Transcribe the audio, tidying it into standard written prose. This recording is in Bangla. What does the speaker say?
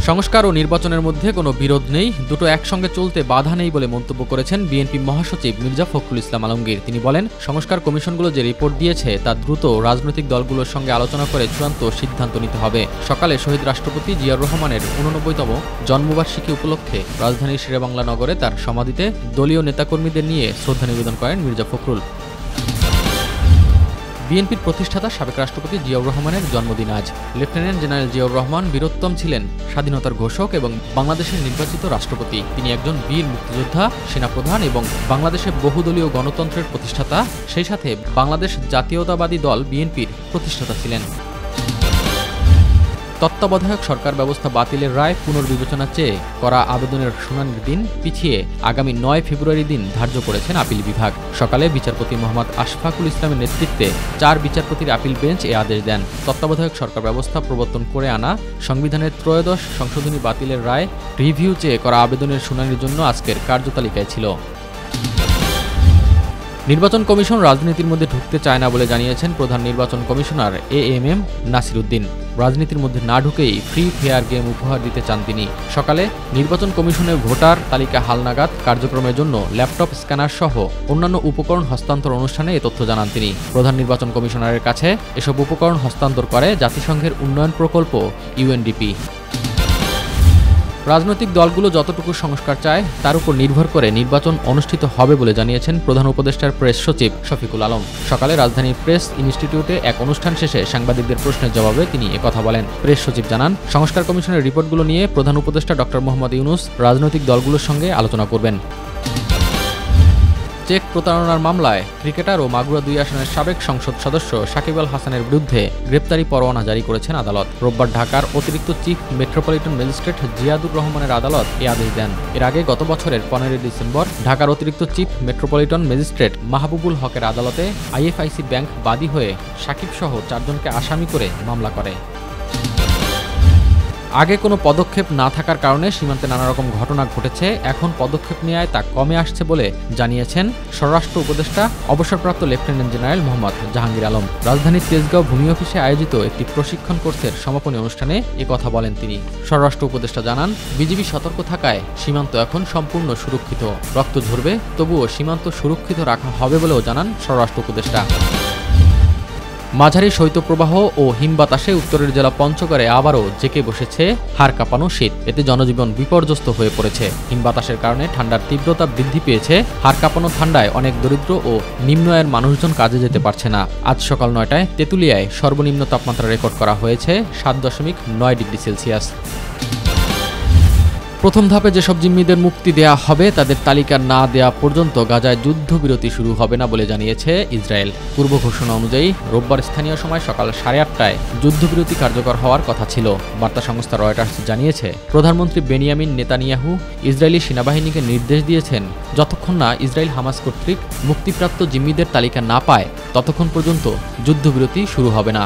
সংস্কার ও নির্বাচনের মধ্যে কোনো বিরোধ নেই, দুটো একসঙ্গে চলতে বাধা নেই বলে মন্তব্য করেছেন বিএনপি মহাসচিব মির্জা ফখরুল ইসলাম আলমগীর। তিনি বলেন, সংস্কার কমিশনগুলো যে রিপোর্ট দিয়েছে তা দ্রুত রাজনৈতিক দলগুলোর সঙ্গে আলোচনা করে চূড়ান্ত সিদ্ধান্ত নিতে হবে। সকালে শহীদ রাষ্ট্রপতি জিয়াউর রহমানের ৮৯তম জন্মবার্ষিকী উপলক্ষে রাজধানীর শেরেবাংলা নগরে তার সমাধিতে দলীয় নেতাকর্মীদের নিয়ে শ্রদ্ধা নিবেদন করেন মির্জা ফখরুল। বিএনপির প্রতিষ্ঠাতা সাবেক রাষ্ট্রপতি জিয়াউর রহমানের জন্মদিন আজ। লেফটেন্যান্ট জেনারেল জিয়াউর রহমান বীরোত্তম ছিলেন, স্বাধীনতার ঘোষক এবং বাংলাদেশের নির্বাচিত রাষ্ট্রপতি। তিনি একজন বীর মুক্তিযোদ্ধা, সেনাপ্রধান এবং বাংলাদেশের বহুদলীয় গণতন্ত্রের প্রতিষ্ঠাতা, সেই সাথে বাংলাদেশ জাতীয়তাবাদী দল বিএনপির প্রতিষ্ঠাতা ছিলেন। তত্ত্বাবধায়ক সরকার ব্যবস্থা বাতিলের রায় পুনর্বিবেচনা চেয়ে করা আবেদনের শুনানির দিন পিছিয়ে আগামী ৯ ফেব্রুয়ারি দিন ধার্য করেছেন আপিল বিভাগ। সকালে বিচারপতি মোহাম্মদ আশফাকুল ইসলামের নেতৃত্বে ৪ বিচারপতির আপিল বেঞ্চ এ আদেশ দেন। তত্ত্বাবধায়ক সরকার ব্যবস্থা প্রবর্তন করে আনা সংবিধানের ৩ত্রয়োদশ সংশোধনী বাতিলের রায় রিভিউ চেয়ে করা আবেদনের শুনানির জন্য আজকের কার্যতালিকায় ছিল। নির্বাচন কমিশন রাজনীতির মধ্যে ঢুকতে চায় না বলে জানিয়েছেন প্রধান নির্বাচন কমিশনার এএমএম নাসির উদ্দিন। রাজনীতির মধ্যে না ঢুকেই ফ্রি ফেয়ার গেম উপহার দিতে চান তিনি। সকালে নির্বাচন কমিশনের ভোটার তালিকা হালনাগাদ কার্যক্রমের জন্য ল্যাপটপ স্ক্যানার সহ অন্যান্য উপকরণ হস্তান্তর অনুষ্ঠানে এ তথ্য জানান তিনি। প্রধান নির্বাচন কমিশনারের কাছে এসব উপকরণ হস্তান্তর করে জাতিসংঘের উন্নয়ন প্রকল্প ইউএনডিপি। রাজনৈতিক দলগুলো যতটুকু সংস্কার চায় তার উপর নির্ভর করে নির্বাচন অনুষ্ঠিত হবে বলে জানিয়েছেন প্রধান উপদেষ্টার প্রেস সচিব শফিকুল আলম। সকালে রাজধানীর প্রেস ইনস্টিটিউটে এক অনুষ্ঠান শেষে সাংবাদিকদের প্রশ্নের জবাবে তিনি একথা বলেন। প্রেস সচিব জানান, সংস্কার কমিশনের রিপোর্টগুলো নিয়ে প্রধান উপদেষ্টা ডক্টর মোহাম্মদ ইউনূস রাজনৈতিক দলগুলোর সঙ্গে আলোচনা করবেন। চেক প্রতারণার মামলায় ক্রিকেটার ও মাগুরা ২ আসনের সাবেক সংসদ সদস্য সাকিব আল হাসানের বিরুদ্ধে গ্রেপ্তারি পরোয়ানা জারি করেছেন আদালত। রোববার ঢাকার অতিরিক্ত চিফ মেট্রোপলিটন ম্যাজিস্ট্রেট জিয়াদুর রহমানের আদালত এ আদেশ দেন। এর আগে গত বছরের ১৫ ডিসেম্বর ঢাকার অতিরিক্ত চিফ মেট্রোপলিটন ম্যাজিস্ট্রেট মাহবুবুল হকের আদালতে আইএফআইসি ব্যাংক বাদী হয়ে সাকিব সহ ৪ জনকে আসামি করে মামলা করে। আগে কোনো পদক্ষেপ না থাকার কারণে সীমান্তে নানা রকম ঘটনা ঘটেছে, এখন পদক্ষেপ নেওয়ায় তা কমে আসছে বলে জানিয়েছেন স্বরাষ্ট্র উপদেষ্টা অবসরপ্রাপ্ত লেফটেন্যান্ট জেনারেল মোহাম্মদ জাহাঙ্গীর আলম। রাজধানীর তেজগাঁও ভূমি অফিসে আয়োজিত একটি প্রশিক্ষণ কোর্সের সমাপনী অনুষ্ঠানে কথা বলেন তিনি। স্বরাষ্ট্র উপদেষ্টা জানান, বিজিবি সতর্ক থাকায় সীমান্ত এখন সম্পূর্ণ সুরক্ষিত। রক্ত ঝরবে, তবুও সীমান্ত সুরক্ষিত রাখা হবে বলেও জানান স্বরাষ্ট্র উপদেষ্টা। মাঝারি শৈত্যপ্রবাহ ও হিমবাতাসে উত্তরের জেলা পঞ্চগড়ে আবারও জেঁকে বসেছে হাড় কাঁপানো শীত। এতে জনজীবন বিপর্যস্ত হয়ে পড়েছে। হিমবাতাসের কারণে ঠান্ডার তীব্রতা বৃদ্ধি পেয়েছে। হাড় কাঁপানো ঠান্ডায় অনেক দরিদ্র ও নিম্ন আয়ের মানুষজন কাজে যেতে পারছে না। আজ সকাল ৯টায় তেঁতুলিয়ায় সর্বনিম্ন তাপমাত্রা রেকর্ড করা হয়েছে ৭.৯ ডিগ্রি সেলসিয়াস। প্রথম ধাপে যেসব জিম্মিদের মুক্তি দেয়া হবে তাদের তালিকা না দেয়া পর্যন্ত গাজায় যুদ্ধবিরতি শুরু হবে না বলে জানিয়েছে ইসরায়েল। পূর্ব ঘোষণা অনুযায়ী রোববার স্থানীয় সময় সকাল 8:30টায় যুদ্ধবিরতি কার্যকর হওয়ার কথা ছিল। বার্তা সংস্থা রয়টার্স জানিয়েছে, প্রধানমন্ত্রী বেনিয়ামিন নেতানিয়াহু ইসরায়েলি সেনাবাহিনীকে নির্দেশ দিয়েছেন, যতক্ষণ না ইসরায়েল হামাস কর্তৃক মুক্তিপ্রাপ্ত জিম্মিদের তালিকা না পায় ততক্ষণ পর্যন্ত যুদ্ধবিরতি শুরু হবে না।